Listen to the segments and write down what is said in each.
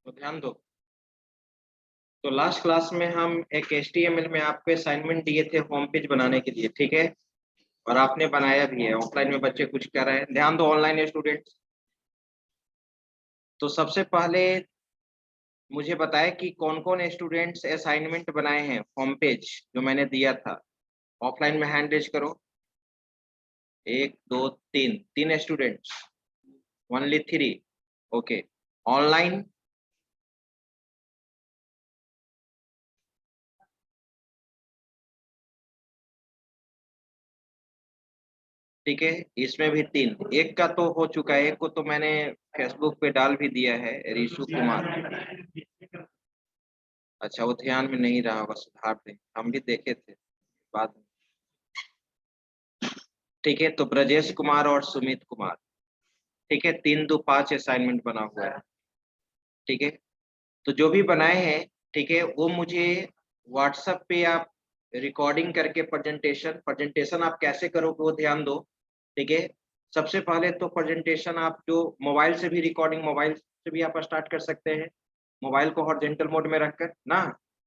तो ध्यान दो। तो लास्ट क्लास में हम एक HTML में आपको असाइनमेंट दिए थे होम पेज बनाने के लिए, ठीक है। और आपने बनाया भी है। ऑफलाइन में बच्चे कुछ कर रहे हैं, ध्यान दो ऑनलाइन स्टूडेंट्स। तो सबसे पहले मुझे बताए कि कौन कौन स्टूडेंट्स असाइनमेंट बनाए हैं होम पेज जो मैंने दिया था। ऑफलाइन में हैंड रेज करो। एक दो तीन, तीन स्टूडेंट्स, ओनली 3। ओके। ऑनलाइन, ठीक है, इसमें भी 3। एक का तो हो चुका है, एक को तो मैंने फेसबुक पे डाल भी दिया है, ऋषु कुमार। अच्छा, वो ध्यान में नहीं रहा होगा, सुधार दें, हम भी देखे थे बाद में। ठीक है, तो ब्रजेश कुमार और सुमित कुमार, ठीक है, 3 2 5 असाइनमेंट बना हुआ है। ठीक है, तो जो भी बनाए हैं, ठीक है, वो मुझे व्हाट्सएप पे आप रिकॉर्डिंग करके प्रेजेंटेशन प्रेजेंटेशन आप कैसे करोगे वो ध्यान दो। ठीक है, सबसे पहले तो प्रेजेंटेशन आप जो मोबाइल से भी रिकॉर्डिंग, मोबाइल से भी आप स्टार्ट कर सकते हैं। मोबाइल को हॉरिजॉन्टल मोड में रखकर ना,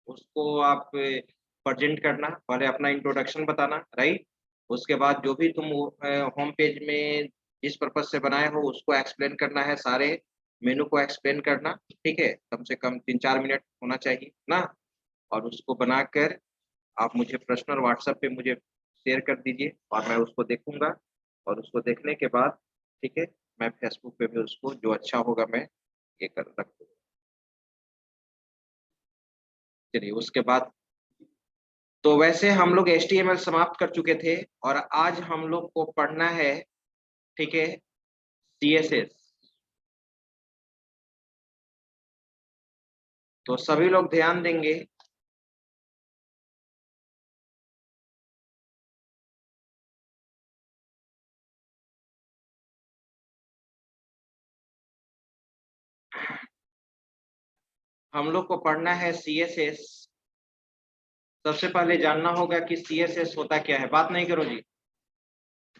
उसको आप प्रेजेंट करना, पहले अपना इंट्रोडक्शन बताना, राइट। उसके बाद जो भी तुम होम पेज में जिस पर्पज से बनाए हो उसको एक्सप्लेन करना है, सारे मेनू को एक्सप्लेन करना। ठीक है, कम से कम 3-4 मिनट होना चाहिए ना। और उसको बनाकर आप मुझे पर्सनल व्हाट्सएप पे मुझे शेयर कर दीजिए और मैं उसको देखूंगा। और उसको देखने के बाद, ठीक है, मैं फेसबुक पे भी उसको जो अच्छा होगा मैं ये कर रख दूंगा। चलिए, उसके बाद तो वैसे हम लोग HTML समाप्त कर चुके थे और आज हम लोग को पढ़ना है, ठीक है, CSS। तो सभी लोग ध्यान देंगे। हम लोग को पढ़ना है CSS। सबसे पहले जानना होगा कि CSS होता क्या है। बात नहीं करो जी,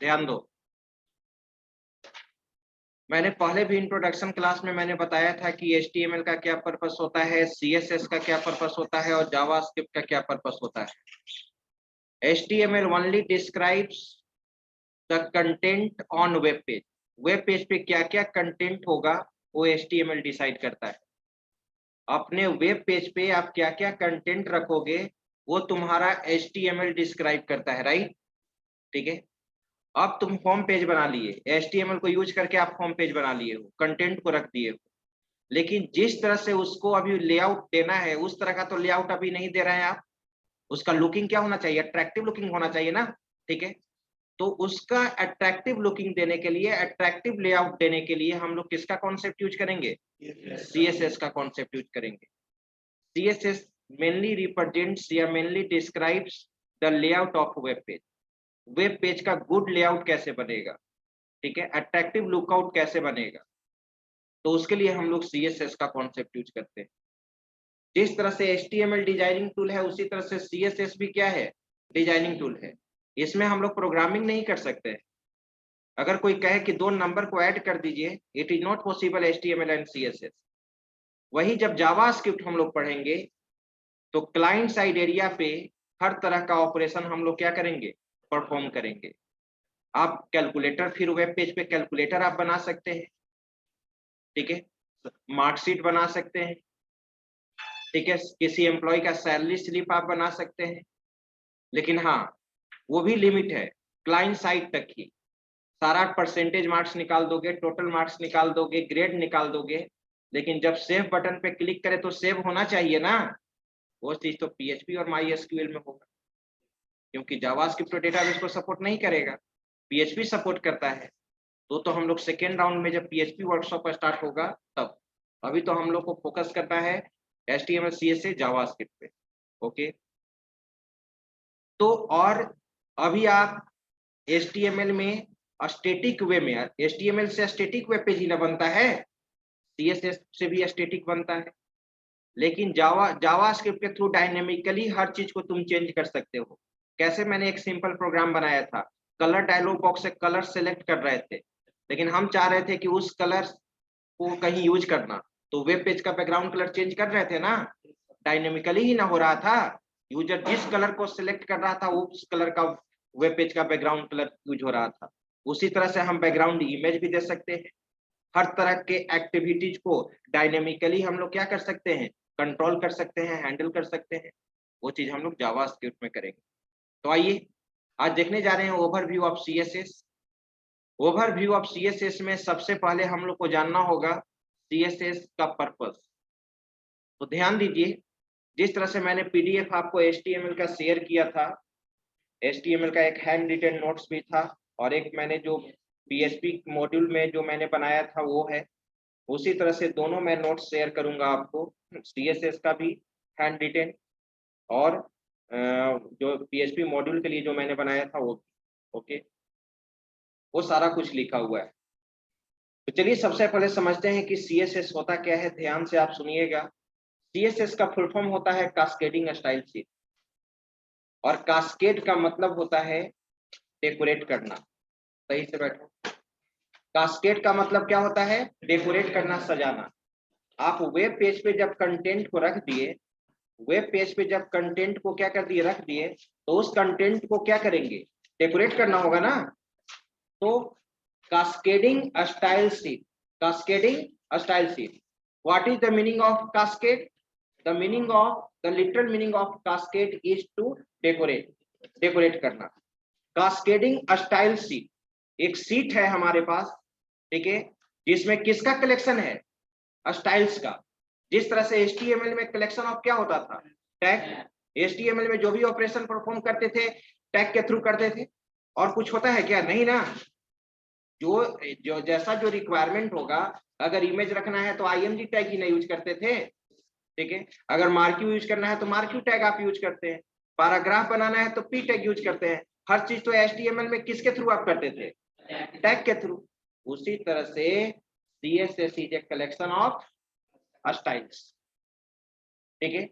ध्यान दो। मैंने पहले भी इंट्रोडक्शन क्लास में मैंने बताया था कि HTML का क्या पर्पस होता है, CSS का क्या पर्पस होता है और जावास्क्रिप्ट का क्या पर्पस होता है। HTML only describes the content on web page. Web page पे क्या क्या कंटेंट होगा वो HTML डिसाइड करता है। अपने वेब पेज पे आप क्या क्या कंटेंट रखोगे वो तुम्हारा HTML डिस्क्राइब करता है, राइट। ठीक है, अब तुम होम पेज बना लिए, HTML को यूज करके आप होम पेज बना लिए हो, कंटेंट को रख दिए हो। लेकिन जिस तरह से उसको अभी लेआउट देना है उस तरह का तो लेआउट अभी नहीं दे रहे हैं आप। उसका लुकिंग क्या होना चाहिए, अट्रैक्टिव लुकिंग होना चाहिए ना। ठीक है, तो उसका अट्रैक्टिव लुकिंग देने के लिए, अट्रैक्टिव लेआउट देने के लिए हम लोग किसका कॉन्सेप्ट यूज करेंगे, CSS का कॉन्सेप्ट यूज करेंगे। CSS मेनली रिप्रेजेंट्स या mainly describes the layout of web page. Web page का गुड लेआउट कैसे बनेगा, ठीक है, अट्रैक्टिव लुकआउट कैसे बनेगा, तो उसके लिए हम लोग CSS का कॉन्सेप्ट यूज करते हैं। जिस तरह से HTML डिजाइनिंग टूल है उसी तरह से CSS भी क्या है, डिजाइनिंग टूल है। इसमें हम लोग प्रोग्रामिंग नहीं कर सकते हैं। अगर कोई कहे कि 2 नंबर को ऐड कर दीजिए, it is not possible HTML and CSS। वही जब जावास्क्रिप्ट हम लोग पढ़ेंगे तो क्लाइंट साइड एरिया पे हर तरह का ऑपरेशन हम लोग क्या करेंगे, परफॉर्म करेंगे। आप कैलकुलेटर, फिर वेब पेज पे कैलकुलेटर आप बना सकते हैं, ठीक है, मार्कशीट बना सकते हैं, ठीक है, किसी एम्प्लॉय का सैलरी स्लिप आप बना सकते हैं। लेकिन हाँ, वो भी लिमिट है, क्लाइंट साइड तक ही। सारा परसेंटेज मार्क्स निकाल दोगे, टोटल मार्क्स निकाल दोगे, ग्रेड निकाल दोगे, लेकिन जब सेव बटन पे क्लिक करें तो सेव होना चाहिए ना। वो चीज तो PHP और MySQL में होगा, क्योंकि जावास्क्रिप्ट तो डेटाबेस को सपोर्ट नहीं करेगा, PHP सपोर्ट करता है। तो हम लोग सेकेंड राउंड में जब PHP वर्कशॉप स्टार्ट होगा तब। अभी तो हम लोग को फोकस करना है HTML CSS जावास्क्रिप्ट पे। ओके, तो और अभी आप HTML में स्टैटिक वे में, HTML से स्टैटिक वेब पेज ही ना बनता है, CSS से भी स्टैटिक बनता है। लेकिन जावास्क्रिप्ट के थ्रू डायनेमिकली हर चीज को तुम चेंज कर सकते हो। कैसे, मैंने एक सिंपल प्रोग्राम बनाया था, कलर डायलॉग बॉक्स से कलर सेलेक्ट कर रहे थे, लेकिन हम चाह रहे थे कि उस कलर को कहीं यूज करना, तो वेब पेज का बैकग्राउंड कलर चेंज कर रहे थे ना, डायनेमिकली ही ना हो रहा था। यूजर जिस कलर को सिलेक्ट कर रहा था उस कलर का वेब पेज का बैकग्राउंड कलर यूज हो रहा था। उसी तरह से हम बैकग्राउंड इमेज भी दे सकते हैं। हर तरह के एक्टिविटीज को डायनेमिकली हम लोग क्या कर सकते हैं, कंट्रोल कर सकते हैं, हैंडल कर सकते हैं। वो चीज हम लोग जावास्क्रिप्ट में करेंगे। तो आइए आज देखने जा रहे हैं overview of CSS. Overview of CSS में सबसे पहले हम लोग को जानना होगा सीएसएस का पर्पस। तो ध्यान दीजिए, जिस तरह से मैंने पीडीएफ आपको एचटीएमएल का शेयर किया था, एचटीएमएल का एक हैंड रिटन नोट्स भी था और एक मैंने जो पीएचपी मॉड्यूल में जो मैंने बनाया था वो है। उसी तरह से दोनों मैं नोट्स शेयर करूंगा आपको, सीएसएस का भी हैंड रिटन और जो पीएचपी मॉड्यूल के लिए जो मैंने बनाया था वो। ओके, वो सारा कुछ लिखा हुआ है। तो चलिए सबसे पहले समझते हैं कि सीएसएस होता क्या है। ध्यान से आप सुनिएगा। सीएसएस का फुल फॉर्म होता है कास्केडिंग स्टाइल शीट, और कास्केड का मतलब होता है डेकोरेट करना। सही से बैठो। कास्केड का मतलब क्या होता है, डेकोरेट करना, सजाना। आप वेब पेज पे जब कंटेंट को रख दिए, वेब पेज पे जब कंटेंट को क्या कर दिए, रख दिए, तो उस कंटेंट को क्या करेंगे, डेकोरेट करना होगा ना। तो cascading style sheet, cascading style sheet. What is the meaning of cascade? The meaning of, the literal meaning of cascade is to decorate, decorate करना। कास्केडिंग स्टाइल शीट एक सीट है हमारे पास, ठीक है, जिसमें किसका कलेक्शन है, स्टाइल्स का। जिस तरह से HTML में कलेक्शन ऑफ क्या होता था, टैग। HTML में जो भी ऑपरेशन परफॉर्म करते थे टैग के थ्रू करते थे। और कुछ होता है क्या, नहीं ना। जो जैसा जो रिक्वायरमेंट होगा, अगर इमेज रखना है तो IMG टैग ही नहीं यूज करते थे, ठीक है। अगर मार्क्यू यूज करना है तो मार्क्यू टैग आप यूज करते हैं। पैराग्राफ बनाना है तो P टैग यूज करते हैं। हर चीज तो HTML में किसके थ्रू आप करते थे, टैग के थ्रू। उसी तरह से CSS is a collection of styles, ठीक है।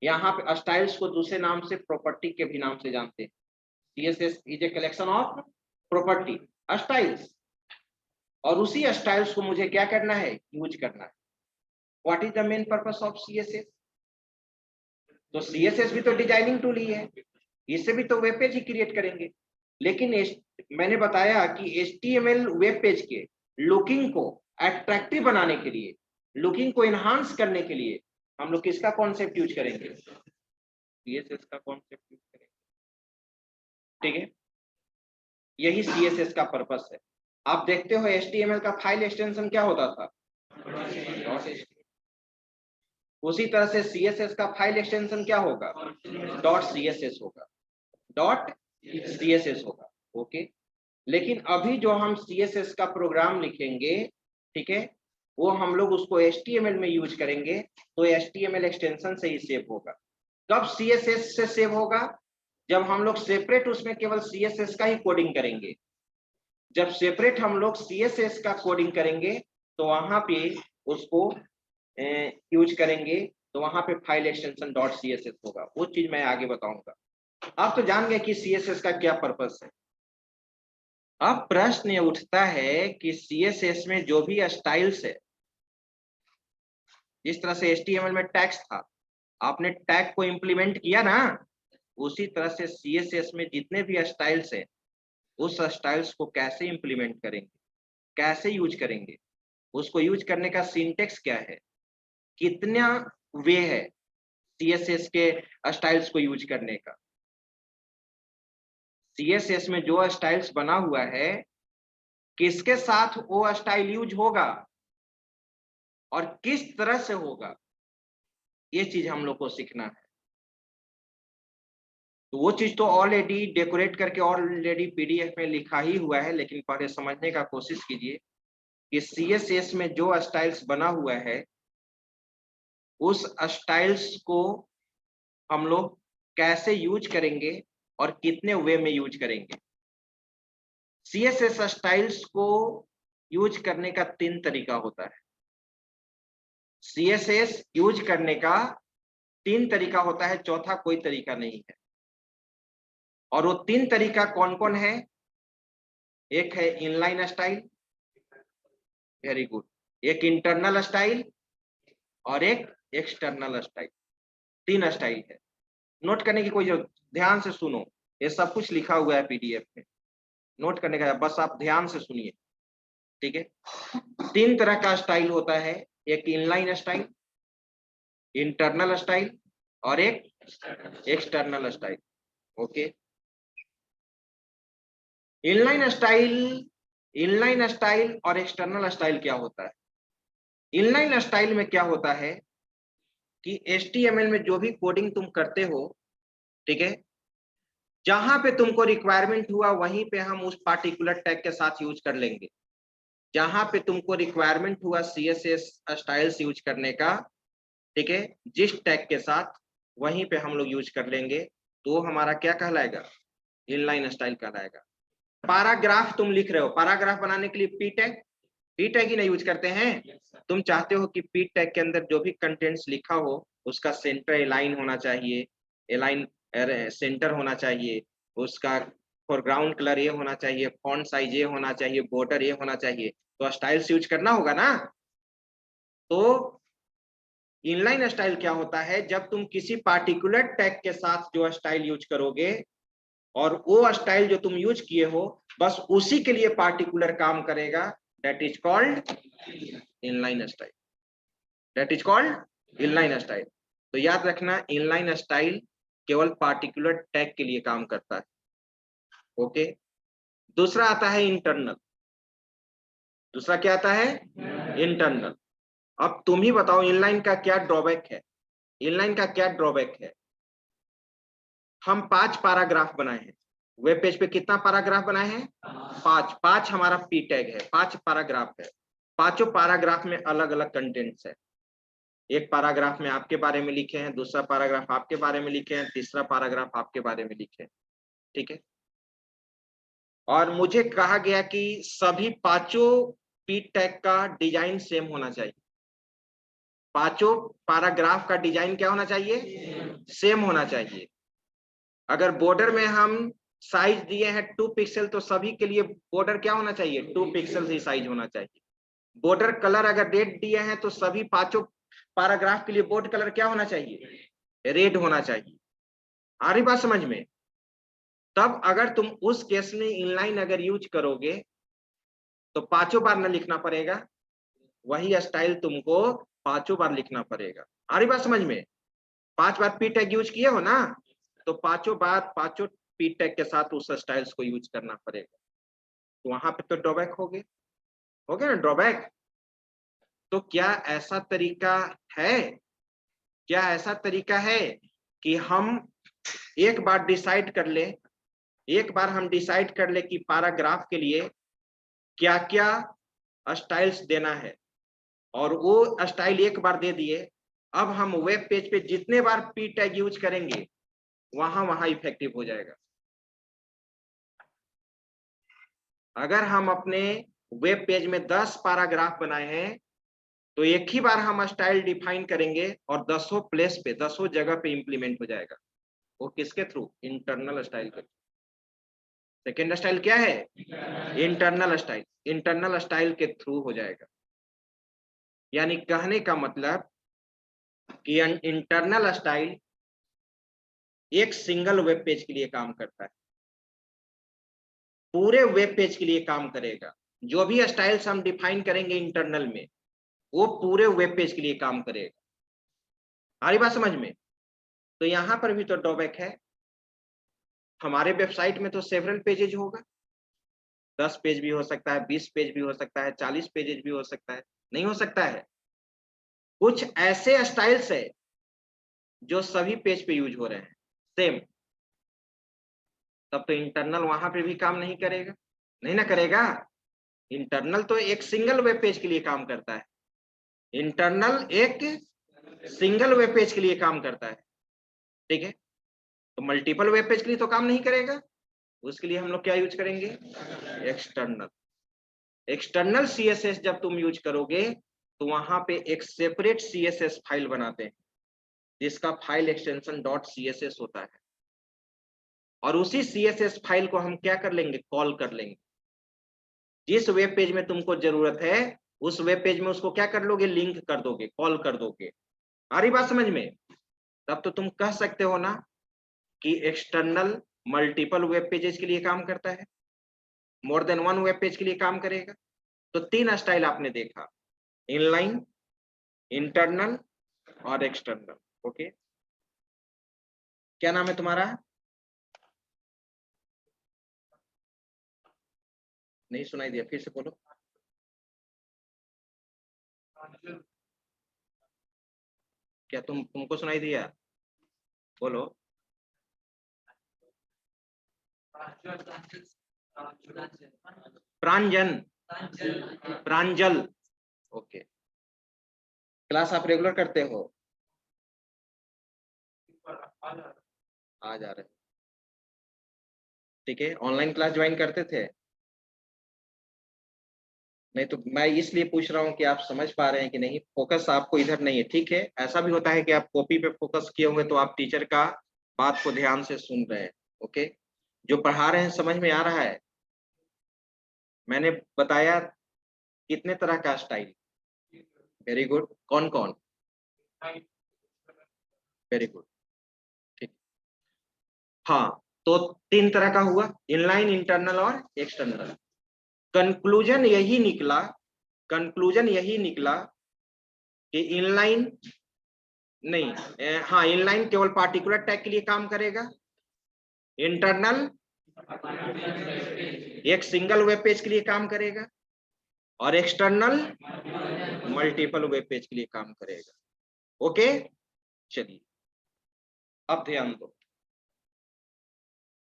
यहाँ पे स्टाइल्स को दूसरे नाम से प्रॉपर्टी के भी नाम से जानते हैं। CSS is a collection of property, styles. और उसी स्टाइल्स को मुझे क्या करना है, यूज करना है। What is the main purpose of CSS? तो CSS भी तो डिजाइनिंग टूल ही है, इससे भी तो वेब पेज ही क्रिएट करेंगे। लेकिन मैंने बताया कि HTML वेब पेज के लुकिंग को अट्रैक्टिव बनाने के लिए, लुकिंग को एनहांस करने के लिए हम लोग किसका कॉन्सेप्ट यूज करेंगे, CSS का कॉन्सेप्ट यूज करेंगे, ठीक है। यही CSS का पर्पस है। आप देखते हो HTML का फाइल एक्सटेंशन क्या होता था, .html। उसी तरह से CSS का फाइल एक्सटेंशन क्या होगा, .css होगा, .css होगा। ओके, लेकिन अभी जो हम CSS का प्रोग्राम लिखेंगे, ठीक है, वो हम लोग उसको HTML में यूज करेंगे, तो HTML एक्सटेंशन से ही सेव होगा। कब CSS से सेव होगा, जब हम लोग सेपरेट उसमें केवल CSS का ही कोडिंग करेंगे। जब सेपरेट हम लोग CSS का कोडिंग करेंगे तो वहां पे उसको यूज करेंगे, तो वहां पे फाइल एक्सटेंशन .css होगा। वो चीज मैं आगे बताऊंगा। आप तो जान गए कि CSS का क्या पर्पस है। अब प्रश्न ये उठता है कि CSS में जो भी स्टाइल्स है, जिस तरह से HTML में टैग्स था, आपने टैग को इंप्लीमेंट किया ना, उसी तरह से CSS में जितने भी स्टाइल्स है, उस स्टाइल्स को कैसे इंप्लीमेंट करेंगे, कैसे यूज करेंगे, उसको यूज करने का सिंटेक्स क्या है, कितना वे है CSS के स्टाइल्स को यूज करने का। CSS में जो स्टाइल्स बना हुआ है, किसके साथ वो स्टाइल यूज होगा और किस तरह से होगा, ये चीज हम लोग को सीखना है। तो वो चीज तो ऑलरेडी डेकोरेट करके ऑलरेडी PDF में लिखा ही हुआ है, लेकिन पहले समझने का कोशिश कीजिए कि CSS में जो स्टाइल्स बना हुआ है, उस स्टाइल्स को हम लोग कैसे यूज करेंगे और कितने वे में यूज करेंगे। CSS स्टाइल्स को यूज करने का 3 तरीका होता है। CSS यूज करने का 3 तरीका होता है, चौथा कोई तरीका नहीं है। और वो 3 तरीका कौन कौन है? एक है इनलाइन स्टाइल, वेरी गुड। एक इंटरनल स्टाइल, और एक एक्सटर्नल स्टाइल। 3 स्टाइल है। नोट करने की कोई जरूरत, ध्यान से सुनो, ये सब कुछ लिखा हुआ है पीडीएफ में, नोट करने का बस आप ध्यान से सुनिए, ठीक है। 3 तरह का स्टाइल होता है, एक इनलाइन स्टाइल, इंटरनल स्टाइल और एक external style. Okay, inline style और एक्सटर्नल स्टाइल क्या होता है? इनलाइन स्टाइल में क्या होता है कि HTML में जो भी कोडिंग तुम करते हो, ठीक है, जहां पे तुमको रिक्वायरमेंट हुआ वहीं पे हम उस पार्टिकुलर टैग के साथ यूज कर लेंगे। जहां पे तुमको रिक्वायरमेंट हुआ CSS स्टाइल्स यूज करने का, ठीक है, जिस टैग के साथ वहीं पे हम लोग यूज कर लेंगे, तो हमारा क्या कहलाएगा? इनलाइन स्टाइल कहलाएगा। पैराग्राफ तुम लिख रहे हो, पैराग्राफ बनाने के लिए पी टैग ही नहीं यूज करते हैं। तुम चाहते हो कि पी टैग के अंदर जो भी कंटेंट्स लिखा हो उसका सेंटर अलाइन होना चाहिए, अलाइन सेंटर होना चाहिए, उसका फोरग्राउंड कलर ये होना चाहिए, फॉन्ट साइज ये होना चाहिए, बॉर्डर ये होना चाहिए, तो स्टाइल्स यूज करना होगा ना। तो इनलाइन स्टाइल क्या होता है? जब तुम किसी पार्टिकुलर टैग के साथ जो स्टाइल यूज करोगे और वो स्टाइल जो तुम यूज किए हो बस उसी के लिए पार्टिकुलर काम करेगा, that is called inline style. That is called inline style. तो याद रखना, इनलाइन स्टाइल केवल पार्टिकुलर टैग के लिए काम करता है। ओके, दूसरा आता है इंटरनल। दूसरा क्या आता है? इंटरनल। अब तुम ही बताओ इनलाइन का क्या ड्रॉबैक है? इनलाइन का क्या ड्रॉबैक है? हम 5 पैराग्राफ बनाए हैं, वेब पेज पे कितना पैराग्राफ बनाए हैं? 5 हमारा पी टैग है, 5 पैराग्राफ है। पांचों पैराग्राफ में अलग अलग कंटेंट्स है। एक पैराग्राफ में आपके बारे में लिखे हैं, दूसरा पैराग्राफ आपके बारे में लिखे हैं, तीसरा पैराग्राफ आपके बारे में लिखे हैं, ठीक है। और मुझे कहा गया कि सभी 5 पी टैग का डिजाइन सेम होना चाहिए। 5 पैराग्राफ का डिजाइन क्या होना चाहिए? सेम होना चाहिए। अगर बॉर्डर में हम साइज दिए हैं 2 पिक्सल, तो सभी के लिए बॉर्डर क्या होना चाहिए? 2 पिक्सल ही साइज होना चाहिए। बॉर्डर कलर अगर रेड दिए हैं तो सभी 5 पैराग्राफ के लिए बॉर्डर कलर क्या होना चाहिए? रेड होना चाहिए। आ रही बात समझ में? तब अगर तुम उस केस में इनलाइन अगर यूज करोगे तो 5 बार न लिखना पड़ेगा, वही स्टाइल तुमको 5 बार लिखना पड़ेगा। आ रही बात समझ में? 5 बार पी टैग यूज किए हो ना, तो 5 बार 5 पी टैग के साथ उस स्टाइल्स को यूज करना पड़ेगा। तो वहां पे तो ड्रॉबैक हो गया ना ड्रॉबैक। तो क्या ऐसा तरीका है, क्या ऐसा तरीका है कि हम एक बार डिसाइड कर ले, एक बार हम डिसाइड कर ले कि पैराग्राफ के लिए क्या क्या स्टाइल्स देना है, और वो स्टाइल एक बार दे दिए, अब हम वेब पेज पे जितने बार पी टैग यूज करेंगे वहां इफेक्टिव हो जाएगा। अगर हम अपने वेब पेज में 10 पैराग्राफ बनाए हैं तो एक ही बार हम स्टाइल डिफाइन करेंगे और 10 प्लेस पे 10 जगह पे इंप्लीमेंट हो जाएगा। वो किसके थ्रू? इंटरनल स्टाइल के। सेकेंड स्टाइल क्या है? Internal style. इंटरनल स्टाइल के थ्रू हो जाएगा। यानी कहने का मतलब कि इंटरनल स्टाइल एक सिंगल वेब पेज के लिए काम करता है, पूरे वेब पेज के लिए काम करेगा। जो भी स्टाइल्स हम डिफाइन करेंगे इंटरनल में वो पूरे वेब पेज के लिए काम करेगा। हमारी बात समझ में? तो यहां पर भी तो ड्रॉबैक है। हमारे वेबसाइट में तो सेवरल पेजेज होगा, 10 पेज भी हो सकता है, 20 पेज भी हो सकता है, 40 पेजेज भी हो सकता है, नहीं हो सकता है। कुछ ऐसे स्टाइल्स है जो सभी पेज पे यूज हो रहे हैं सेम, तब तो इंटरनल वहां पे भी काम नहीं करेगा, नहीं ना करेगा। इंटरनल तो एक सिंगल वेब पेज के लिए काम करता है, इंटरनल एक सिंगल वेब पेज के लिए काम करता है, ठीक है। तो मल्टीपल वेब पेज के लिए तो काम नहीं करेगा, उसके लिए हम लोग क्या यूज करेंगे? एक्सटर्नल। एक्सटर्नल CSS जब तुम यूज करोगे तो वहां पे एक सेपरेट CSS फाइल बनाते हैं जिसका फाइल एक्सटेंशन .css होता है, और उसी CSS फाइल को हम क्या कर लेंगे? कॉल कर लेंगे। जिस वेब पेज में तुमको जरूरत है उस वेब पेज में उसको क्या कर लोगे, लिंक कर दोगे, कॉल कर दोगे। आ रही बात समझ में? तब तो तुम कह सकते हो ना कि एक्सटर्नल मल्टीपल वेब पेजेस के लिए काम करता है, more than one web page के लिए काम करेगा। तो 3 स्टाइल आपने देखा, इनलाइन, इंटरनल और एक्सटर्नल। ओके, क्या नाम है तुम्हारा? नहीं सुनाई दिया, फिर से बोलो। क्या तुमको सुनाई दिया? बोलो। प्रांजन, प्रांजल। ओके, क्लास आप रेगुलर करते हो? आ जा रहे, ठीक है। ऑनलाइन क्लास ज्वाइन करते थे? नहीं तो मैं इसलिए पूछ रहा हूँ कि आप समझ पा रहे हैं कि नहीं, फोकस आपको इधर नहीं है, ठीक है। ऐसा भी होता है कि आप कॉपी पे फोकस किए होंगे तो आप टीचर का बात को ध्यान से सुन रहे हैं। ओके, जो पढ़ा रहे हैं समझ में आ रहा है? मैंने बताया कितने तरह का स्टाइल। वेरी गुड, कौन कौन? वेरी गुड, ठीक। हाँ, तो 3 तरह का हुआ, इनलाइन, इंटरनल और एक्सटर्नल। कंक्लूजन यही निकला, कंक्लूजन यही निकला कि इनलाइन नहीं, हाँ, इनलाइन केवल पार्टिकुलर टैग के लिए काम करेगा, इंटरनल एक सिंगल वेब पेज के लिए काम करेगा, और एक्सटर्नल मल्टीपल वेब पेज के लिए काम करेगा। ओके, चलिए अब ध्यान दो।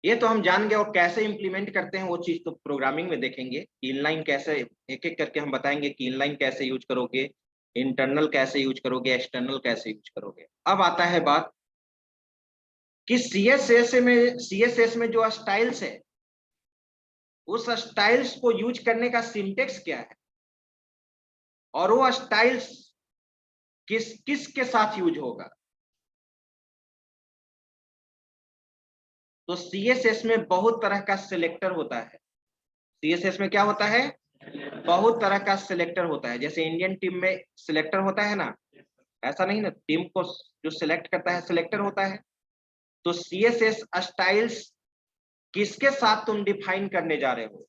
ये तो हम जान गए, और कैसे इंप्लीमेंट करते हैं वो चीज तो प्रोग्रामिंग में देखेंगे। इनलाइन कैसे, एक एक करके हम बताएंगे कि इनलाइन कैसे यूज करोगे, इंटरनल कैसे यूज करोगे, एक्सटर्नल कैसे यूज करोगे। अब आता है बात कि सीएसएस में जो स्टाइल्स है, उस स्टाइल्स को यूज करने का सिंटेक्स क्या है, और वो स्टाइल्स किस किस के साथ यूज होगा। तो सीएसएस में बहुत तरह का सिलेक्टर होता है। सीएसएस में क्या होता है? बहुत तरह का सिलेक्टर होता है। जैसे इंडियन टीम में सिलेक्टर होता है ना, ऐसा नहीं ना, टीम को जो सिलेक्ट करता है सिलेक्टर होता है। तो सीएसएस स्टाइल्स किसके साथ तुम डिफाइन करने जा रहे हो,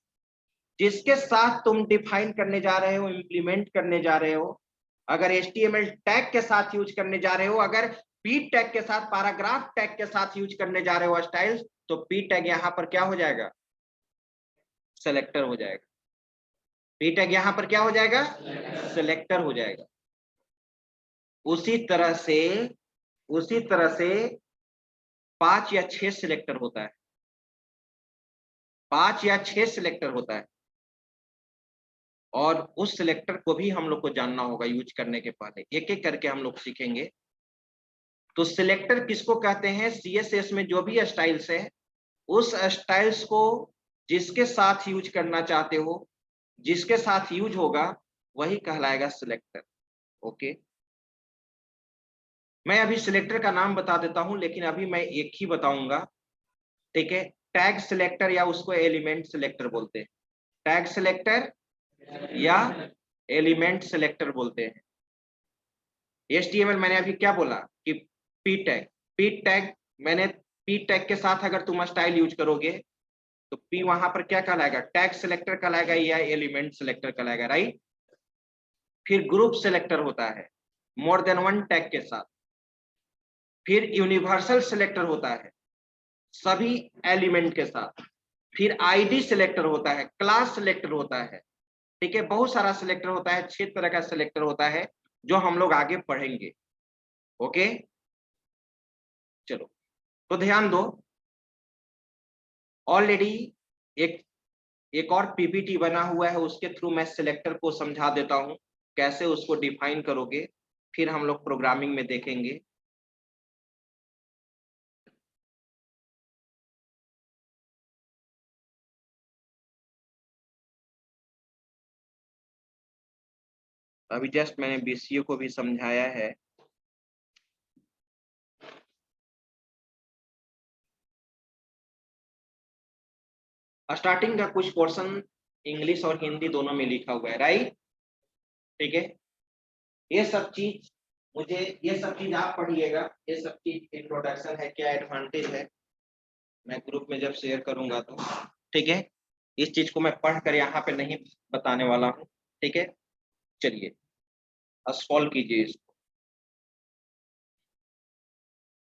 जिसके साथ तुम डिफाइन करने जा रहे हो, इंप्लीमेंट करने जा रहे हो। अगर HTML टैग के साथ यूज करने जा रहे हो, अगर पी टैग के साथ, पैराग्राफ टैग के साथ यूज करने जा रहे हो स्टाइल्स, तो पी टैग यहां पर क्या हो जाएगा? सेलेक्टर हो जाएगा। पी टैग यहां पर क्या हो जाएगा? सेलेक्टर हो जाएगा। उसी तरह से, उसी तरह से 5 या 6 सिलेक्टर होता है, 5 या 6 सिलेक्टर होता है। और उस सिलेक्टर को भी हम लोग को जानना होगा यूज करने के पहले, एक एक करके हम लोग सीखेंगे। तो सिलेक्टर किसको कहते हैं? सीएसएस में जो भी स्टाइल्स है, उस स्टाइल्स को जिसके साथ यूज करना चाहते हो, जिसके साथ यूज होगा, वही कहलाएगा सिलेक्टर। ओके, मैं अभी सिलेक्टर का नाम बता देता हूं, लेकिन अभी मैं एक ही बताऊंगा, ठीक है। टैग सिलेक्टर, या उसको एलिमेंट सिलेक्टर बोलते हैं। टैग सिलेक्टर या एलिमेंट सिलेक्टर बोलते हैं। HTML मैंने अभी क्या बोला कि पी टैग, पी टैग मैंने, पी टैग के साथ अगर तुम स्टाइल यूज करोगे तो पी वहां पर क्या कहलाएगा? टैग सिलेक्टर कहलाएगा या एलिमेंट सिलेक्टर कहलाएगा, राइट। फिर ग्रुप सिलेक्टर होता है मोर देन वन टैग के साथ। फिर यूनिवर्सल सिलेक्टर होता है सभी एलिमेंट के साथ। फिर आईडी सिलेक्टर होता है, क्लास सिलेक्टर होता है, ठीक है। बहुत सारा सिलेक्टर होता है, 6 तरह का सिलेक्टर होता है, जो हम लोग आगे पढ़ेंगे। ओके, चलो तो ध्यान दो। ऑलरेडी एक एक और पीपीटी बना हुआ है, उसके थ्रू मैं सिलेक्टर को समझा देता हूं कैसे उसको डिफाइन करोगे, फिर हम लोग प्रोग्रामिंग में देखेंगे। अभी जस्ट मैंने बीसीए को भी समझाया है। स्टार्टिंग का कुछ पोर्शन इंग्लिश और हिंदी दोनों में लिखा हुआ है, राइट। ठीक है। ये सब चीज आप पढ़िएगा, ये सब चीज इंट्रोडक्शन है, क्या एडवांटेज है, मैं ग्रुप में जब शेयर करूंगा तो, ठीक है। इस चीज को मैं पढ़ कर यहाँ पे नहीं बताने वाला हूँ, ठीक है। चलिए सॉल्व कीजिए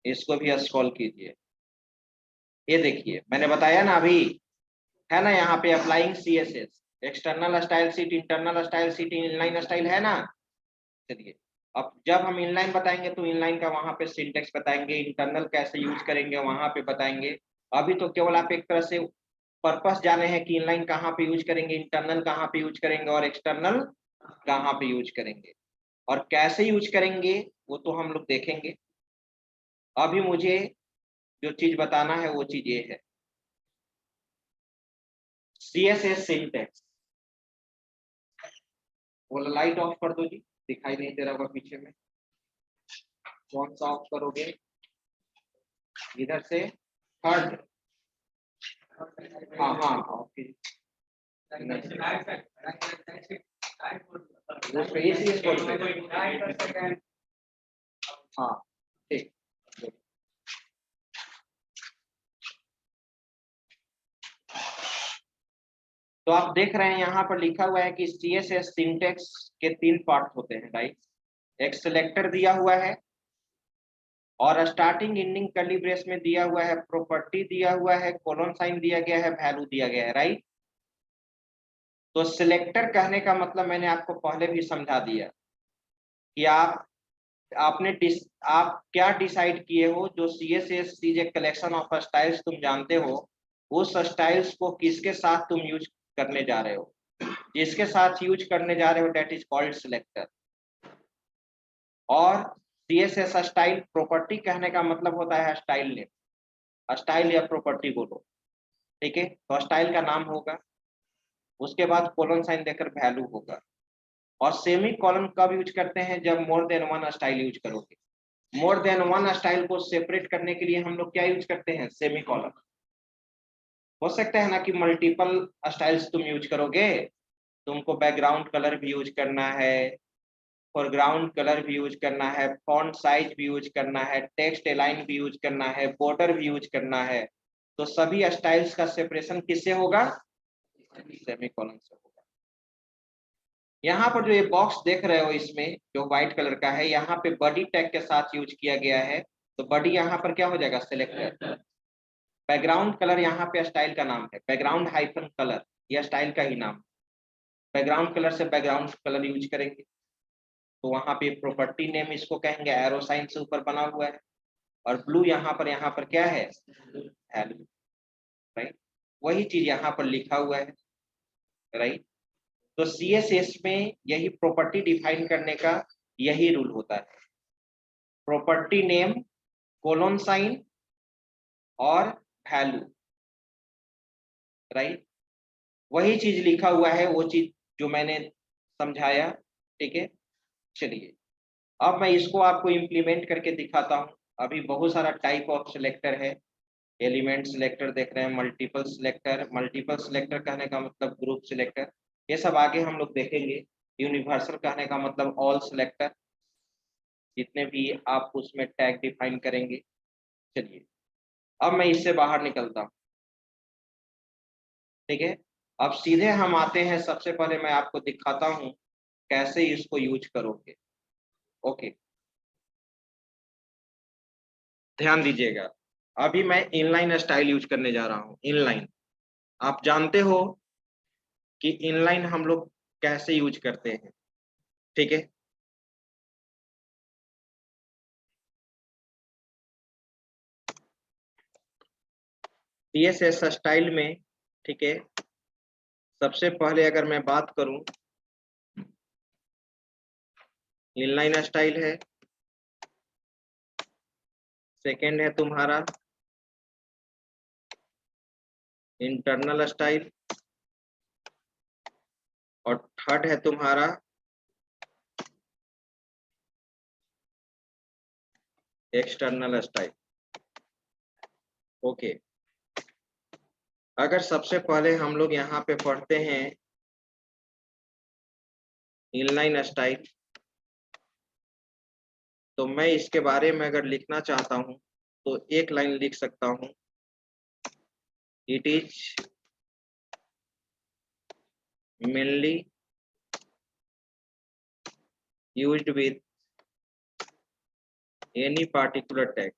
इसको भी सॉल्व कीजिए। ये देखिए मैंने बताया ना अभी, है ना, यहाँ पे applying CSS, external style sheet, internal style sheet, inline style, है ना। चलिए अब जब हम इनलाइन बताएंगे तो इनलाइन का वहां पे सिंटेक्स बताएंगे, इंटरनल कैसे यूज करेंगे वहां पे बताएंगे। अभी तो केवल आप एक तरह से पर्पस जाने हैं कि इनलाइन कहाँ पे यूज करेंगे, इंटरनल कहाँ पे यूज करेंगे और एक्सटर्नल कहाँ पे यूज करेंगे और कैसे यूज करेंगे वो तो हम लोग देखेंगे। अभी मुझे जो चीज बताना है वो चीज ये है, सीएसएस सिंटेक्स। वो लाइट ऑफ कर दो जी, दिखाई नहीं दे रहा होगा पीछे में, कौन सा ऑफ करोगे, इधर से थर्ड, हाँ हाँ ओके, हाँ ठीक। तो आप देख रहे हैं यहाँ पर लिखा हुआ है कि सीएसएस सिंटेक्स के 3 पार्ट होते हैं, राइट। एक सिलेक्टर दिया हुआ है और स्टार्टिंग एंडिंग कर्ली ब्रेस में दिया हुआ है, प्रॉपर्टी दिया हुआ है, कोलन साइन दिया गया है, वैल्यू दिया गया है, राइट। तो सिलेक्टर कहने का मतलब मैंने आपको पहले भी समझा दिया कि आप क्या डिसाइड किए हो, जो CSS is a collection of styles तुम जानते हो, उस स्टाइल्स को किसके साथ तुम यूज करने जा रहे हो, जिसके साथ यूज करने जा रहे हो दैट इज कॉल्ड सिलेक्टर। और सीएसएस स्टाइल प्रॉपर्टी कहने का मतलब होता है स्टाइल नेम, स्टाइल या प्रॉपर्टी बोलो, ठीक है। तो स्टाइल का नाम होगा, उसके बाद कोलन साइन देकर वैल्यू होगा। और सेमी कॉलन कब यूज करते हैं, जब more than one style use करोगे। मोर देन वन स्टाइल को सेपरेट करने के लिए हम लोग क्या यूज करते हैं, सेमी कॉलन। हो सकता है ना कि मल्टीपल स्टाइल्स तुम यूज करोगे, तुमको बैकग्राउंड कलर भी यूज करना है, फोरग्राउंड कलर भी यूज करना है, फॉन्ट साइज भी यूज करना है, टेक्स्ट अलाइन भी यूज करना है, बॉर्डर भी यूज करना है। तो सभी स्टाइल्स का सेपरेशन किससे होगा, सेमीकोलन से होगा। यहाँ पर जो ये बॉक्स देख रहे हो इसमें जो व्हाइट कलर का है, यहाँ पे बॉडी टैग के साथ यूज किया गया है। तो बॉडी यहाँ पर क्या हो जाएगा, सिलेक्टर। बैकग्राउंड कलर यहाँ पे स्टाइल का नाम है, बैकग्राउंड हाइफन कलर, यह स्टाइल का ही नाम। बैकग्राउंड कलर से बैकग्राउंड कलर यूज करेंगे, तो वहां पे प्रॉपर्टी नेम इसको कहेंगे, एरो साइन से ऊपर बना हुआ है। और ब्लू यहाँ पर क्या है, वैल्यू, राइट। वही चीज यहाँ पर लिखा हुआ है, राइट। तो सीएसएस में यही प्रॉपर्टी डिफाइन करने का यही रूल होता है, प्रॉपर्टी नेम, कोलोन साइन और वैल्यू, राइट। वही चीज लिखा हुआ है, वो चीज जो मैंने समझाया, ठीक है। चलिए अब मैं इसको आपको इम्प्लीमेंट करके दिखाता हूँ। अभी बहुत सारा टाइप ऑफ सिलेक्टर है, एलिमेंट सिलेक्टर देख रहे हैं, मल्टीपल सिलेक्टर, मल्टीपल सिलेक्टर कहने का मतलब ग्रुप सिलेक्टर, ये सब आगे हम लोग देखेंगे। यूनिवर्सल कहने का मतलब ऑल सिलेक्टर, जितने भी आप उसमें टैग डिफाइन करेंगे। चलिए अब मैं इससे बाहर निकलता हूँ, ठीक है। अब सीधे हम आते हैं, सबसे पहले मैं आपको दिखाता हूँ कैसे इसको यूज करोगे, ओके। ध्यान दीजिएगा, अभी मैं इनलाइन स्टाइल यूज करने जा रहा हूँ। इनलाइन आप जानते हो कि इनलाइन हम लोग कैसे यूज करते हैं, ठीक है। सीएसएस स्टाइल में, ठीक है, सबसे पहले अगर मैं बात करूं, इनलाइन स्टाइल है, सेकंड है तुम्हारा इंटरनल स्टाइल, और थर्ड है तुम्हारा एक्सटर्नल स्टाइल, ओके। अगर सबसे पहले हम लोग यहाँ पे पढ़ते हैं इनलाइन स्टाइल, तो मैं इसके बारे में अगर लिखना चाहता हूं तो एक लाइन लिख सकता हूं, it is mainly used with any particular tag.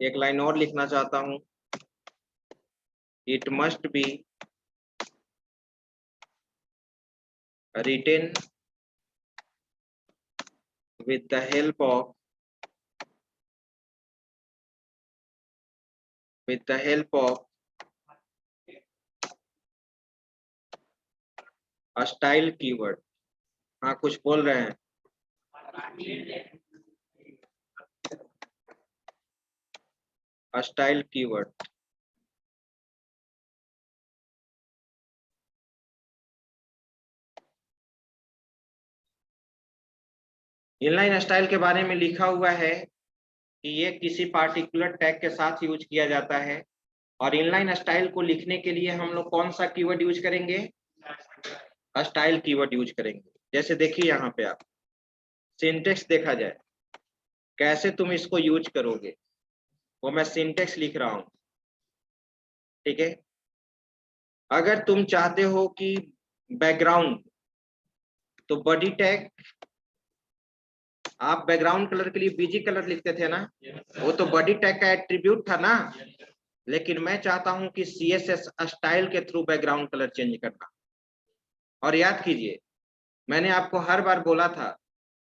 एक लाइन और लिखना चाहता हूं, it must be written with the help of a style keyword। हाँ, कुछ बोल रहे हैं? a style keyword। Inline style के बारे में लिखा हुआ है कि ये किसी पार्टिकुलर टैग के साथ यूज किया जाता है, और इनलाइन स्टाइल को लिखने के लिए हम लोग कौन सा कीवर्ड यूज करेंगे? स्टाइल कीवर्ड यूज करेंगे। जैसे देखिए यहाँ पे आप सिंटेक्स देखा जाए, कैसे तुम इसको यूज करोगे वो मैं सिंटेक्स लिख रहा हूं, ठीक है। अगर तुम चाहते हो कि बैकग्राउंड, तो बॉडी टैग, आप बैकग्राउंड कलर के लिए बीजी कलर लिखते थे ना, वो तो बॉडी टैग का एट्रीब्यूट था ना। लेकिन मैं चाहता हूं कि सीएसएस स्टाइल के थ्रू बैकग्राउंड कलर चेंज करना। और याद कीजिए, मैंने आपको हर बार बोला था,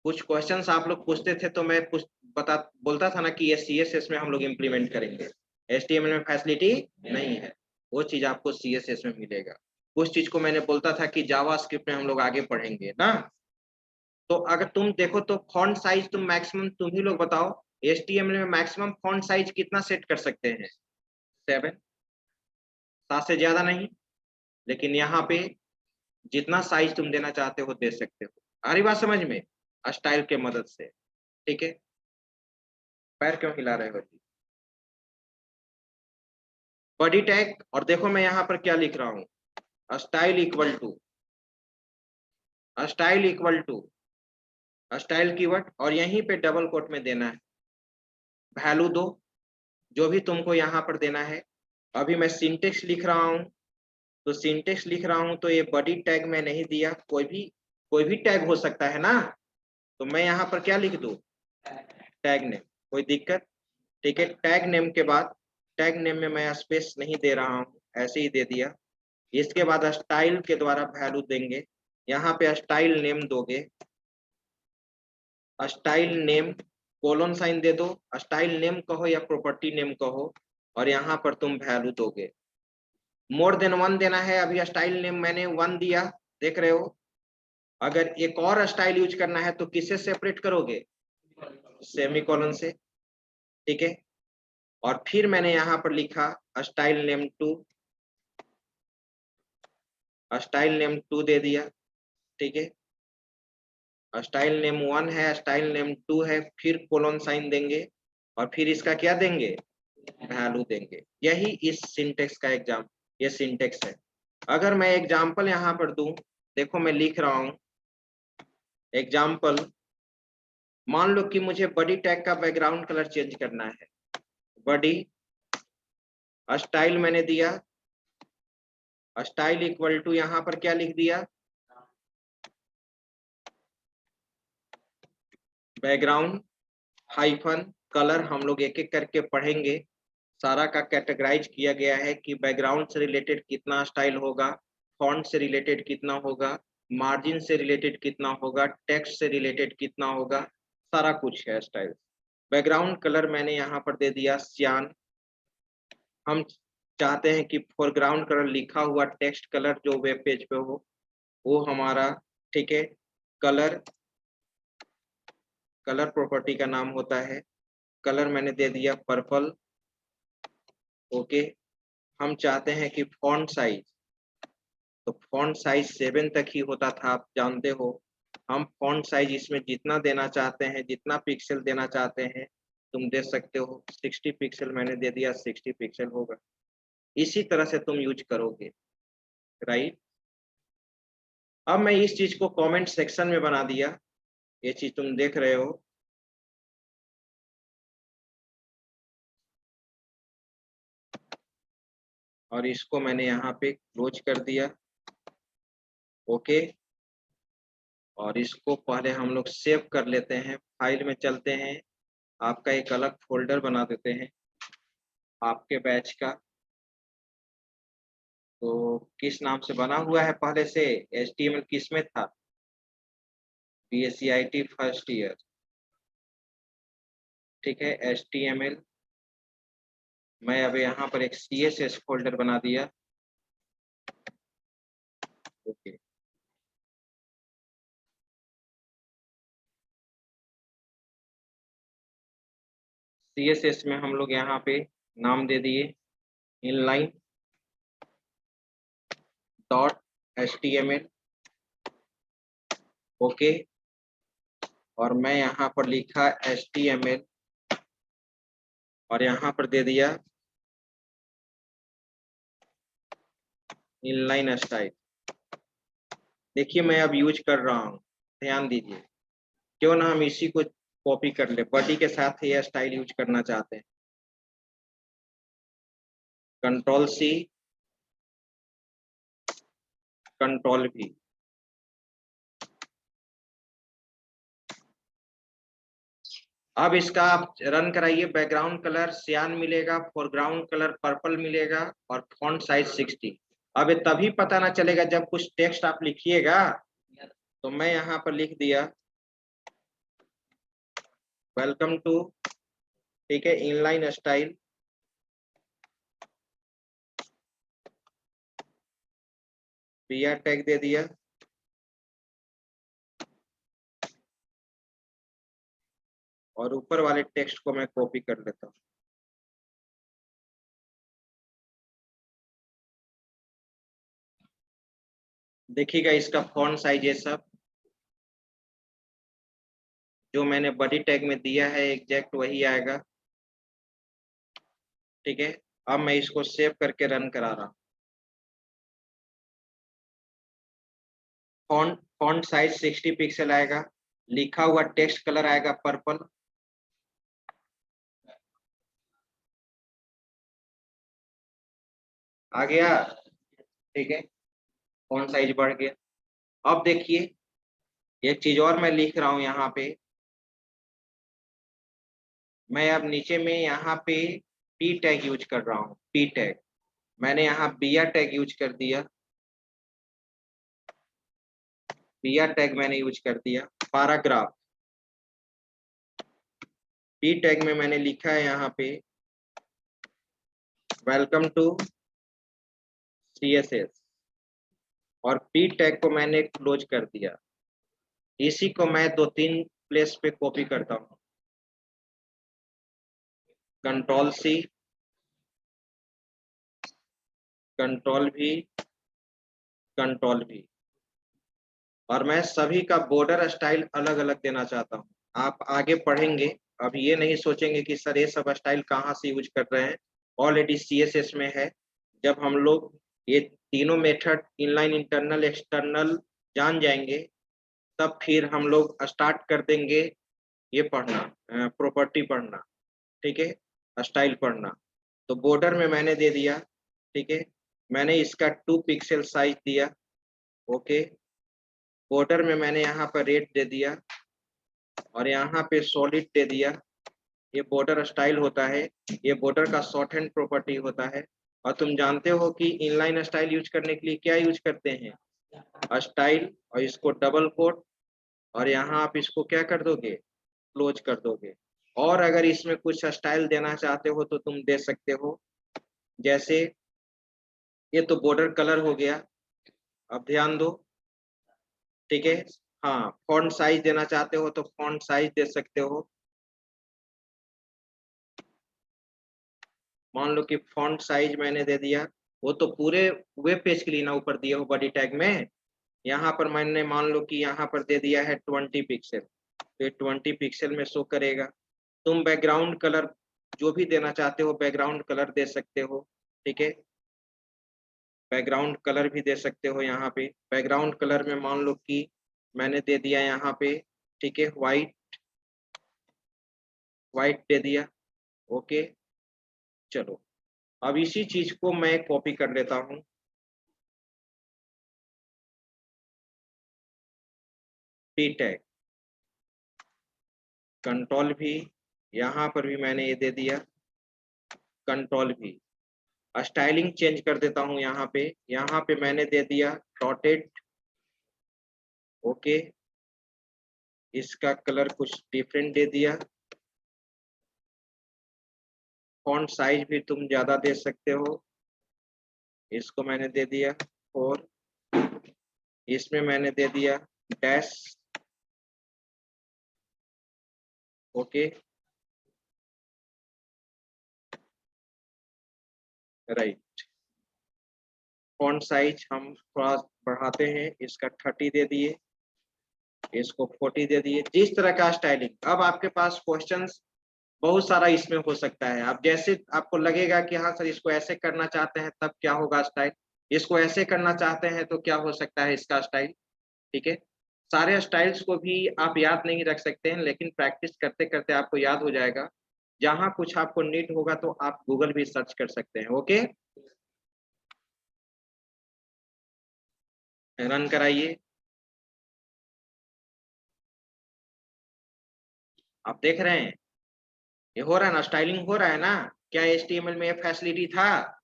कुछ क्वेश्चंस आप लोग पूछते थे तो मैं बोलता था ना कि ये सीएसएस में हम लोग इम्प्लीमेंट करेंगे, एचटीएमएल में फैसिलिटी नहीं है। वो चीज आपको सीएसएस में मिलेगा। कुछ चीज को मैंने बोलता था कि जावास्क्रिप्ट में हम लोग आगे पढ़ेंगे ना। तो अगर तुम देखो तो फॉन्ट साइज तुम मैक्सिमम, तुम ही लोग बताओ, एचटीएमएल में मैक्सिमम फॉन्ट साइज कितना सेट कर सकते हैं? 7, 7 से ज्यादा नहीं। लेकिन यहाँ पे जितना साइज तुम देना चाहते हो दे सकते हो। आ रही बात समझ में? स्टाइल के मदद से, ठीक है। पैर क्यों हिला रहे हो? बॉडी टैग, और देखो मैं यहाँ पर क्या लिख रहा हूँ, style equal to, style equal to style keyword, और यहीं पे डबल कोट में देना है वैल्यू दो, जो भी तुमको यहाँ पर देना है। अभी मैं सिंटेक्स लिख रहा हूँ, तो सिंटेक्स लिख रहा हूँ, तो ये बॉडी टैग में नहीं दिया, कोई भी टैग हो सकता है ना। तो मैं यहाँ पर क्या लिख दूं? Tag name. कोई दिक्कत? ठीक है। टैग नेम के बाद, टैग नेम में मैं स्पेस नहीं दे रहा हूँ, ऐसे ही दे दिया। इसके बाद स्टाइल के द्वारा वैल्यू देंगे, यहाँ पे स्टाइल नेम दोगे, स्टाइल नेम कोलोन साइन दे दो, स्टाइल नेम कहो या प्रॉपर्टी नेम कहो, और यहाँ पर तुम वैल्यू दोगे। मोर देन 1 देना है। अभी स्टाइल नेम मैंने 1 दिया, देख रहे हो। अगर एक और स्टाइल यूज करना है तो किससे सेपरेट करोगे? सेमीकोलन से, ठीक है। और फिर मैंने यहाँ पर लिखा स्टाइल नेम 2, स्टाइल नेम 2 दे दिया, ठीक है। स्टाइल नेम 1 है, स्टाइल नेम 2 है, फिर कोलोन साइन देंगे, और फिर इसका क्या देंगे? वैल्यू देंगे। यही इस सिंटेक्स का ये सिंटेक्स है। अगर मैं एग्जाम्पल यहाँ पर दूं, देखो मैं लिख रहा हूं एग्जाम्पल। मान लो कि मुझे बॉडी टैग का बैकग्राउंड कलर चेंज करना है। बॉडी स्टाइल मैंने दिया, स्टाइल इक्वल टू यहाँ पर क्या लिख दिया? Background hyphen colour. हम लोग एक एक करके पढ़ेंगे, सारा का कैटेगराइज किया गया है कि बैकग्राउंड से रिलेटेड कितना स्टाइल होगा, फॉन्ट से रिलेटेड कितना होगा, मार्जिन से रिलेटेड कितना होगा, टेक्स्ट से रिलेटेड कितना होगा, सारा कुछ है स्टाइल। बैकग्राउंड कलर मैंने यहाँ पर दे दिया सियान। हम चाहते हैं कि फोरग्राउंड कलर लिखा हुआ टेक्स्ट कलर जो वेब पेज पे हो वो हमारा, ठीक है। कलर प्रॉपर्टी का नाम होता है, कलर मैंने दे दिया पर्पल, ओके। हम चाहते हैं कि फॉन्ट साइज, तो फॉन्ट साइज 7 तक ही होता था, आप जानते हो। हम फॉन्ट साइज इसमें जितना देना चाहते हैं, जितना पिक्सल देना चाहते हैं तुम दे सकते हो। 60 पिक्सल मैंने दे दिया, 60 पिक्सल होगा। इसी तरह से तुम यूज करोगे, राइट। अब मैं इस चीज को कमेंट सेक्शन में बना दिया, ये चीज तुम देख रहे हो। और इसको मैंने यहाँ पे क्लोज कर दिया, ओके। और इसको पहले हम लोग सेव कर लेते हैं, फाइल में चलते हैं, आपका एक अलग फोल्डर बना देते हैं आपके बैच का। तो किस नाम से बना हुआ है पहले से? HTML किस में था? BSc IT फर्स्ट ईयर, ठीक है। HTML मैं अब यहाँ पर एक CSS फोल्डर बना दिया, ओके। CSS में हम लोग यहाँ पे नाम दे दिए इनलाइन .html, ओके। और मैं यहाँ पर लिखा HTML और यहाँ पर दे दिया इनलाइन स्टाइल। देखिए मैं अब यूज कर रहा हूँ, ध्यान दीजिए। क्यों ना हम इसी को कॉपी कर ले, बॉडी के साथ ये स्टाइल यूज करना चाहते हैं। Ctrl+C, Ctrl+V। अब इसका आप रन कराइए। बैकग्राउंड कलर सियान मिलेगा, फोरग्राउंड कलर पर्पल मिलेगा और फॉन्ट साइज 60। अब ये तभी पता ना चलेगा जब कुछ टेक्स्ट आप लिखिएगा। तो मैं यहाँ पर लिख दिया वेलकम टू, ठीक है, इनलाइन स्टाइल। BR टैग दे दिया और ऊपर वाले टेक्स्ट को मैं कॉपी कर लेता हूँ। देखिएगा इसका फॉन्ट साइज ये सब जो मैंने बॉडी टैग में दिया है एग्जैक्ट वही आएगा, ठीक है। अब मैं इसको सेव करके रन करा रहा हूँ। फॉन्ट साइज 60 पिक्सल आएगा, लिखा हुआ टेक्स्ट कलर आएगा पर्पल, आ गया, ठीक है। फॉन्ट साइज बढ़ गया। अब देखिए एक चीज और मैं लिख रहा हूँ यहाँ पे। मैं अब नीचे में यहाँ पे P टैग यूज कर रहा हूँ। P टैग मैंने यहाँ BR टैग यूज कर दिया, BR टैग मैंने यूज कर दिया। पैराग्राफ P टैग में मैंने लिखा है यहाँ पे वेलकम टू CSS और P टैग को मैंने क्लोज कर दिया। इसी को मैं 2-3 प्लेस पे कॉपी करता हूँ। Ctrl+C, Ctrl+V, Ctrl+V। और मैं सभी का बॉर्डर स्टाइल अलग अलग देना चाहता हूँ। आप आगे पढ़ेंगे, अब ये नहीं सोचेंगे कि सर ये सब स्टाइल कहाँ से यूज कर रहे हैं, ऑलरेडी CSS में है। जब हम लोग ये तीनों मेथड इनलाइन, इंटरनल, एक्सटर्नल जान जाएंगे तब फिर हम लोग स्टार्ट कर देंगे ये पढ़ना, प्रॉपर्टी पढ़ना, ठीक है, स्टाइल पढ़ना। तो बॉर्डर में मैंने दे दिया, ठीक है, मैंने इसका 2 पिक्सल साइज दिया, ओके। बॉर्डर में मैंने यहाँ पर रेड दे दिया और यहाँ पे सॉलिड दे दिया। ये बॉर्डर स्टाइल होता है, ये बॉर्डर का शॉर्ट हैंड प्रॉपर्टी होता है। और तुम जानते हो कि इनलाइन स्टाइल यूज करने के लिए क्या यूज करते हैं? स्टाइल, और इसको डबल कोट और यहाँ आप इसको क्या कर दोगे? क्लोज कर दोगे। और अगर इसमें कुछ स्टाइल देना चाहते हो तो तुम दे सकते हो। जैसे ये तो बॉर्डर कलर हो गया, अब ध्यान दो, ठीक है। हाँ, फॉन्ट साइज देना चाहते हो तो फॉन्ट साइज दे सकते हो। मान लो कि फॉन्ट साइज मैंने दे दिया, वो तो पूरे वेब पेज के लिए ना ऊपर दिया हो बॉडी टैग में। यहाँ पर मैंने मान लो कि यहाँ पर दे दिया है 20 पिक्सल, तो ये 20 पिक्सल में शो करेगा। तुम बैकग्राउंड कलर जो भी देना चाहते हो बैकग्राउंड कलर दे सकते हो, ठीक है। बैकग्राउंड कलर भी दे सकते हो यहाँ पे। बैकग्राउंड कलर में मान लो कि मैंने दे दिया यहाँ पे, ठीक है, व्हाइट दे दिया। ओके, चलो अब इसी चीज को मैं कॉपी कर लेता हूँ। टी टैग, कंट्रोल भी, यहाँ पर भी मैंने ये दे दिया कंट्रोल भी। स्टाइलिंग चेंज कर देता हूँ यहाँ पे मैंने दे दिया डॉटेड। ओके, इसका कलर कुछ डिफरेंट दे दिया। फॉन्ट साइज भी तुम ज्यादा दे सकते हो, इसको मैंने दे दिया 4। इसमें मैंने दे दिया dash. Okay, right. Font size हम थोड़ा बढ़ाते हैं, इसका 30 दे दिए, इसको 40 दे दिए। जिस तरह का स्टाइलिंग, अब आपके पास क्वेश्चंस बहुत सारा इसमें हो सकता है। अब जैसे आपको लगेगा कि हाँ सर इसको ऐसे करना चाहते हैं तब क्या होगा स्टाइल, इसको ऐसे करना चाहते हैं तो क्या हो सकता है इसका स्टाइल, ठीक है। सारे स्टाइल्स को भी आप याद नहीं रख सकते हैं, लेकिन प्रैक्टिस करते करते आपको याद हो जाएगा। जहाँ कुछ आपको नीड होगा तो आप गूगल भी सर्च कर सकते हैं। ओके, रन कराइए। आप देख रहे हैं ये हो रहा है ना, स्टाइलिंग हो रहा है ना। क्या HTML में ये फैसिलिटी था?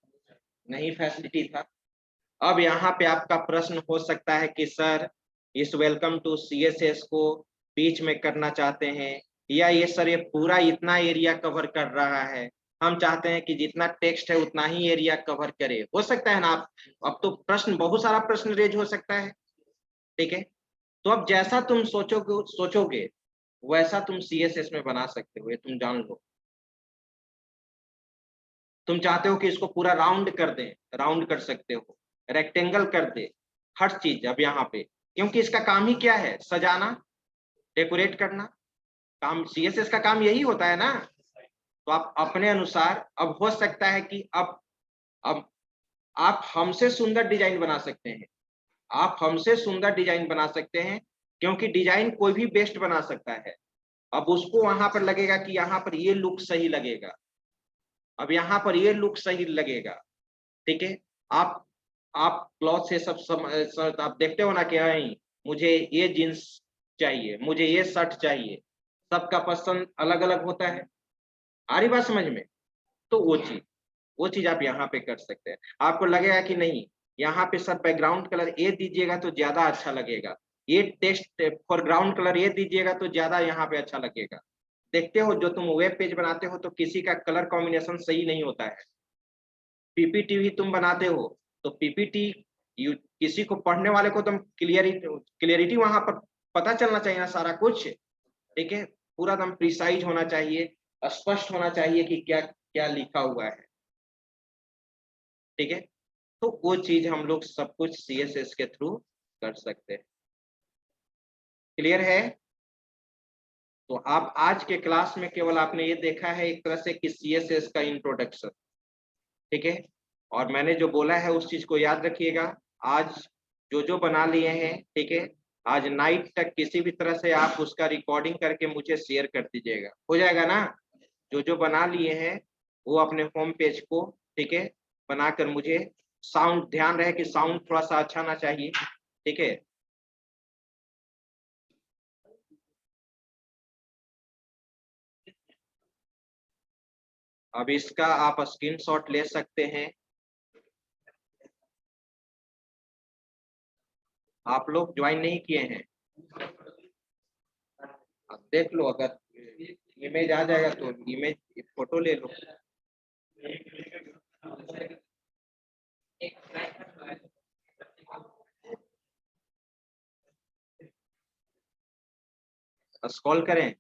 नहीं फैसिलिटी था। अब यहाँ पे आपका प्रश्न हो सकता है कि सर इस वेलकम टू CSS को बीच में करना चाहते हैं, या ये सर ये पूरा इतना एरिया कवर कर रहा है, हम चाहते हैं कि जितना टेक्स्ट है उतना ही एरिया कवर करे। हो सकता है ना आप, अब तो प्रश्न बहुत सारा प्रश्न रेज हो सकता है, ठीक है। तो अब जैसा तुम सोचोगे वैसा तुम CSS में बना सकते हो, ये तुम जान लो। तुम चाहते हो कि इसको पूरा राउंड कर दें, राउंड कर सकते हो, रेक्टेंगल कर दे, हर चीज अब यहाँ पे, क्योंकि इसका काम ही क्या है, सजाना, डेकोरेट करना। काम CSS का काम यही होता है ना। तो आप अपने अनुसार, अब हो सकता है कि अब आप हमसे सुंदर डिजाइन बना सकते हैं, आप हमसे सुंदर डिजाइन बना सकते हैं, क्योंकि डिजाइन कोई भी बेस्ट बना सकता है। अब उसको वहां पर लगेगा कि यहाँ पर ये लुक सही लगेगा, अब यहाँ पर ये लुक सही लगेगा, ठीक है। आप आप क्लॉथ से सब आप देखते हो ना कि नहीं मुझे ये जींस चाहिए, मुझे ये शर्ट चाहिए, सबका पसंद अलग अलग होता है। आ रही बात समझ में? तो वो चीज आप यहाँ पे कर सकते हैं। आपको लगेगा कि नहीं यहाँ पे सब बैकग्राउंड कलर ये दीजिएगा तो ज्यादा अच्छा लगेगा, ये टेक्स्ट फोरग्राउंड कलर ये दीजिएगा तो ज्यादा यहाँ पे अच्छा लगेगा। देखते हो जो तुम वेब पेज बनाते हो तो किसी का कलर कॉम्बिनेशन सही नहीं होता है। PPT भी तुम बनाते हो तो PPT किसी को पढ़ने वाले को तुम क्लियरिटी वहां पर पता चलना चाहिए ना सारा कुछ, ठीक है। पूरा एकदम प्रिसाइज होना चाहिए, स्पष्ट होना चाहिए कि क्या क्या लिखा हुआ है, ठीक है। तो वो चीज हम लोग सब कुछ CSS के थ्रू कर सकते हैं। क्लियर है? तो आप आज के क्लास में केवल आपने ये देखा है एक तरह से कि CSS का इंट्रोडक्शन, ठीक है। और मैंने जो बोला है उस चीज को याद रखिएगा। आज जो बना लिए हैं, ठीक है, आज नाइट तक किसी भी तरह से आप उसका रिकॉर्डिंग करके मुझे शेयर कर दीजिएगा, हो जाएगा ना। जो बना लिए हैं वो अपने होम पेज को, ठीक है, बनाकर मुझे, साउंड ध्यान रहे कि साउंड थोड़ा सा अच्छा ना चाहिए, ठीक है। अब इसका आप स्क्रीनशॉट ले सकते हैं। आप लोग ज्वाइन नहीं किए हैं, आप देख लो, अगर इमेज आ जाएगा तो इमेज फोटो ले लो। स्क्रॉल करें,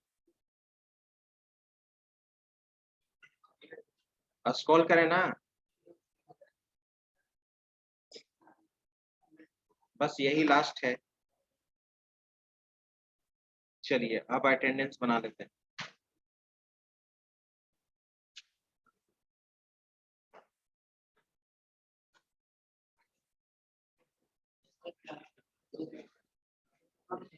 स्क्रॉल करें ना, बस यही लास्ट है। चलिए अब अटेंडेंस बना लेते हैं।